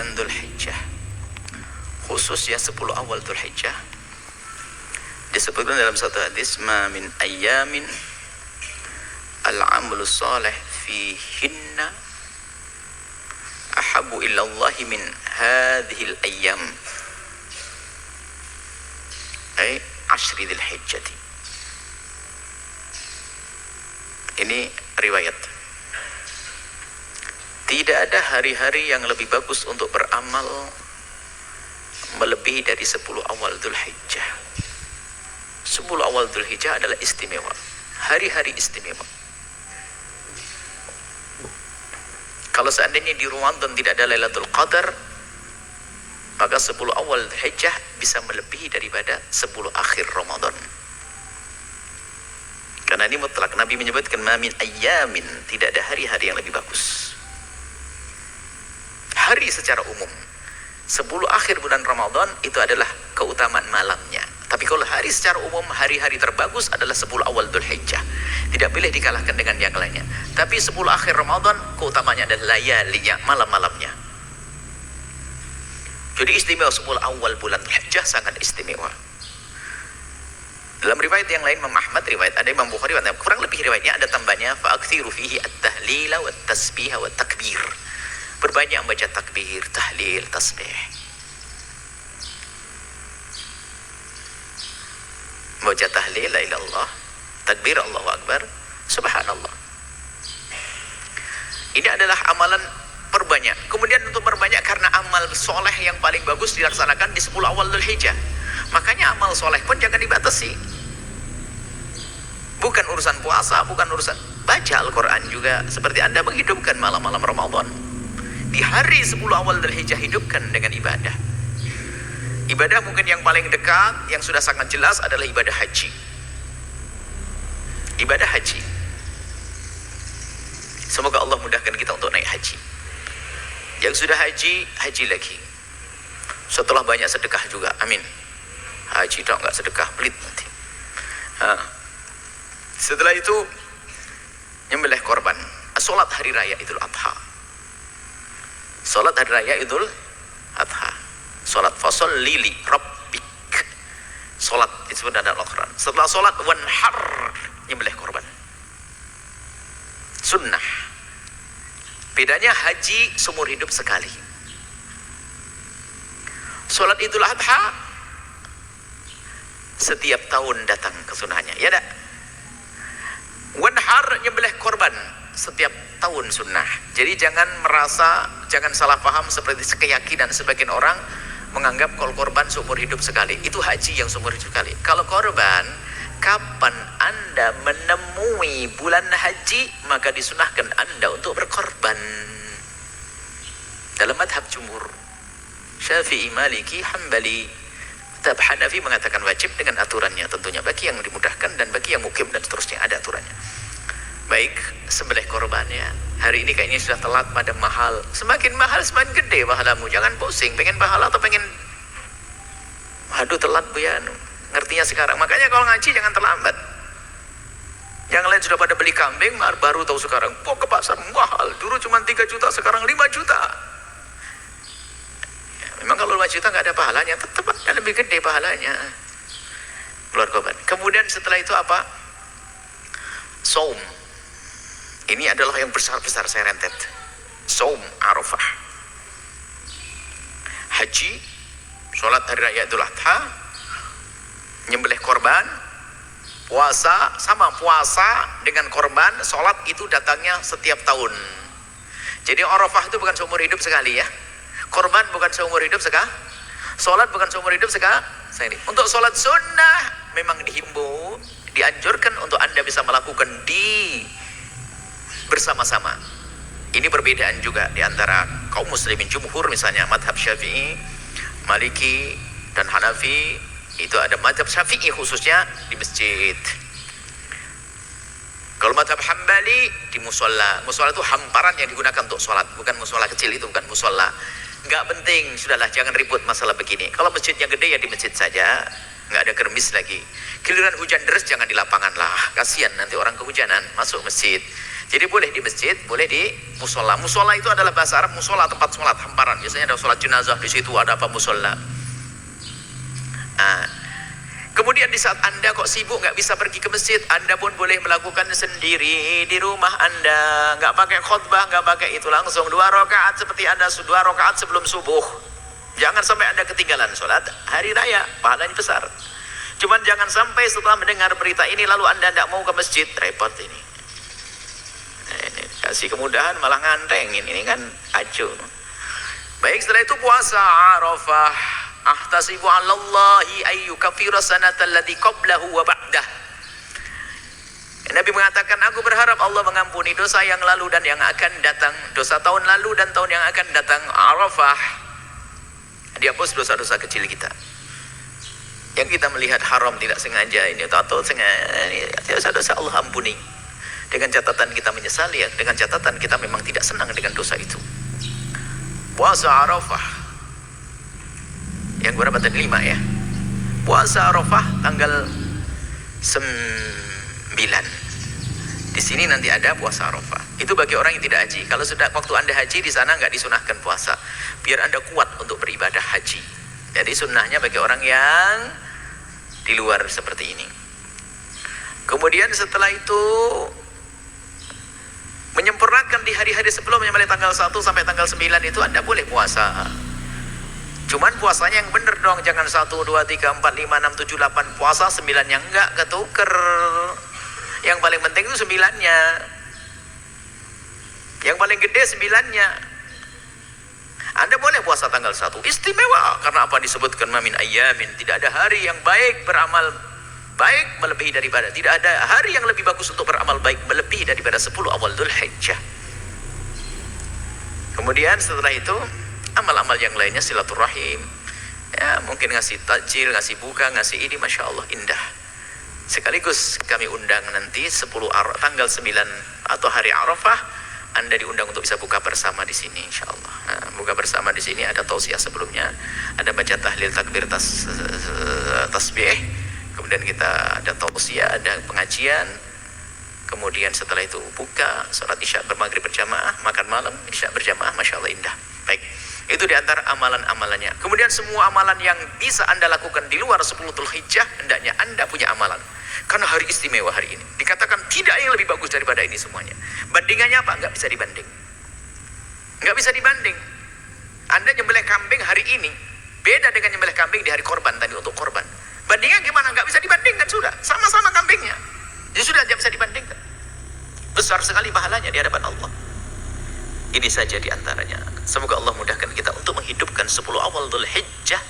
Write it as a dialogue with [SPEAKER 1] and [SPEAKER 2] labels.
[SPEAKER 1] bulan Dzulhijjah, khususnya 10 awal Dzulhijjah, disebutkan dalam satu hadis, ma min ayyamin al-amalu salih fihinna ahabu ilallahi min hadhil ayyam ay ashri Dzulhijjati. Ini riwayat. Tidak ada hari-hari yang lebih bagus untuk beramal melebihi dari 10 awal Dzulhijjah. 10 awal Dzulhijjah adalah istimewa, hari-hari istimewa. Kalau seandainya di Ramadan tidak ada Lailatul Qadar, maka 10 awal Dzulhijjah bisa melebihi daripada 10 akhir Ramadan. Karena ini mutlak, Nabi menyebutkan ma min ayyamin, tidak ada hari-hari yang lebih bagus. Hari secara umum 10 akhir bulan Ramadan itu adalah keutamaan malamnya. Tapi kalau hari secara umum, hari-hari terbagus adalah 10 awal Dzulhijjah. Tidak boleh dikalahkan dengan yang lainnya. Tapi 10 akhir Ramadan keutamanya adalah layalinya, malam-malamnya. Jadi istimewa 10 awal bulan Dzulhijjah, sangat istimewa. Dalam riwayat yang lain Imam Ahmad riwayat, ada Imam Bukhari riwayat, kurang lebih riwayatnya ada tambahnya fa'akthiru fihi at-tahlila wa tasbiha wa takbir. Berbanyak membaca takbir, tahlil, tasbih. Membaca tahlil la ilaha illallah, takbir Allahu akbar, subhanallah. Ini adalah amalan perbanyak. Kemudian untuk perbanyak karena amal soleh yang paling bagus dilaksanakan di 10 awal Dzulhijjah. Makanya amal soleh pun jangan dibatasi. Bukan urusan puasa, bukan urusan baca Al-Quran juga. Seperti Anda menghidupkan malam-malam Ramadan. Di hari 10 awal Dzulhijjah hidupkan dengan ibadah. Ibadah mungkin yang paling dekat, yang sudah sangat jelas adalah ibadah haji. Ibadah haji. Semoga Allah mudahkan kita untuk naik haji. Yang sudah haji, haji lagi. Setelah banyak sedekah juga, amin. Haji dong, nggak sedekah, pelit nanti. Setelah itu nyembelih korban. Salat hari raya Idul Adha. Salat hari raya Idul Adha. Salat fasholli li rabbik. Salat disebut dalam Al-Quran. Setelah salat wanhar, nyembelih korban. Sunnah. Bedanya haji seumur hidup sekali. Salat Idul Adha setiap tahun datang kesunahannya, ya dak? Wanhar, nyembelih korban setiap tahun sunnah. Jadi jangan salah paham seperti keyakinan sebagian orang menganggap kalau korban seumur hidup sekali. Itu haji yang seumur hidup sekali. Kalau korban, kapan Anda menemui bulan haji, maka disunahkan Anda untuk berkorban. Dalam madhab jumhur, Syafi'i, Maliki, Hambali, madhab Hanafi mengatakan wajib dengan aturannya tentunya. Bagi yang dimudahkan dan bagi yang mukim dan seterusnya ada aturannya. Baik, sembelih korbannya. Hari ini kayaknya sudah telat pada mahal. Semakin mahal semakin gede pahalamu. Jangan pusing, pengen pahala atau pengen aduh telat bu ya. Ngertinya sekarang. Makanya kalau ngaji jangan terlambat. Yang lain sudah pada beli kambing, baru tahu sekarang. Kok ke pasar mahal. Dulu cuma 3 juta, sekarang 5 juta. Ya, memang kalau 5 juta nggak ada pahalanya, tetap ada lebih gede pahalanya. Keluar korban. Kemudian setelah itu apa? Saum. Ini adalah yang besar-besar saya rentet. Saum Arafah. Haji, sholat hari raya Idul Adha, nyembelih korban, puasa, sama puasa dengan korban, sholat itu datangnya setiap tahun. Jadi Arafah itu bukan seumur hidup sekali ya. Korban bukan seumur hidup sekali. Sholat bukan seumur hidup sekali. Untuk sholat sunnah memang dihimbau, dianjurkan untuk Anda bisa melakukan bersama-sama. Ini perbedaan juga di antara kaum muslimin jumhur, misalnya madhab Syafi'i, Maliki, dan Hanafi. Itu ada madhab Syafi'i khususnya di masjid. Kalau madhab Hambali di musola. Musola itu hamparan yang digunakan untuk sholat, bukan musola kecil, itu bukan musola. Nggak penting, sudahlah, jangan ribut masalah begini. Kalau masjidnya gede ya di masjid saja, nggak ada germis lagi. Giliran hujan deras jangan di lapangan lah, kasihan nanti orang kehujanan masuk masjid. Jadi boleh di masjid, boleh di musola. Musola itu adalah bahasa Arab musola, tempat sholat hamparan. Biasanya ada sholat jenazah di situ, ada apa musola. Nah, kemudian di saat Anda kok sibuk nggak bisa pergi ke masjid, Anda pun boleh melakukan sendiri di rumah Anda, nggak pakai khutbah, nggak pakai itu, langsung 2 rakaat seperti Anda 2 rakaat sebelum subuh. Jangan sampai Anda ketinggalan sholat hari raya, pahalanya besar. Cuman jangan sampai setelah mendengar berita ini lalu Anda tidak mau ke masjid, repot ini. Ini kasih kemudahan malah ngantengin, ini kan acuh. Baik, setelah itu puasa Arafah. Ahtasibu 'alallahi ayyukaffira sanatal ladzi qablahu wa ba'dah. Nabi mengatakan, aku berharap Allah mengampuni dosa yang lalu dan yang akan datang, dosa tahun lalu dan tahun yang akan datang. Arafah, dihapus dosa-dosa kecil kita yang kita melihat haram tidak sengaja ini atau sengaja, dosa-dosa Allah ampuni. Dengan catatan kita menyesali, ya, dengan catatan kita memang tidak senang dengan dosa itu. Puasa Arafah yang berapa tadi? 5 ya. Puasa Arafah tanggal 9. Di sini nanti ada puasa Arafah. Itu bagi orang yang tidak haji. Kalau sudah waktu Anda haji di sana nggak disunahkan puasa, biar Anda kuat untuk beribadah haji. Jadi sunnahnya bagi orang yang di luar seperti ini. Kemudian setelah itu menyempurnakan di hari-hari sebelumnya, mulai tanggal 1 sampai tanggal 9 itu Anda boleh puasa. Cuman puasanya yang benar dong, jangan 1, 2, 3, 4, 5, 6, 7, 8 puasa 9-nya enggak ketuker. Yang paling penting itu 9-nya. Yang paling gede 9-nya. Anda boleh puasa tanggal 1, istimewa karena apa? Disebutkan mamin ayyamin, tidak ada hari yang baik beramal baik melebihi daripada, tidak ada hari yang lebih bagus untuk beramal baik melebihi daripada 10 awal Dzulhijjah. Kemudian setelah itu amal-amal yang lainnya silaturahim, ya mungkin ngasih takjil, ngasih buka, ngasih ini, masya Allah indah. Sekaligus kami undang nanti tanggal 9 atau hari Arafah, Anda diundang untuk bisa buka bersama di sini, insya Allah. Nah, buka bersama di sini ada tausiah sebelumnya, ada baca tahlil, takbir, tasbih. Kemudian kita ada tausiah, ada pengajian. Kemudian setelah itu buka, sholat isya bermaghrib berjamaah, makan malam, isya berjamaah, masya Allah indah. Baik, itu diantara amalan-amalannya. Kemudian semua amalan yang bisa Anda lakukan di luar 10 Dzulhijjah, hendaknya Anda punya amalan. Karena hari istimewa hari ini. Dikatakan tidak yang lebih bagus daripada ini semuanya. Bandingannya apa? Nggak bisa dibanding. Nggak bisa dibanding. Anda nyembelih kambing hari ini, beda dengan nyembelih kambing di hari korban tadi untuk korban. Bandingnya gimana? Nggak bisa dibandingkan sudah. Sama-sama kambingnya. Ya sudah, tidak bisa dibandingkan. Besar sekali pahalanya di hadapan Allah. Ini saja di antaranya. Semoga Allah mudahkan kita untuk menghidupkan 10 awal Dzulhijjah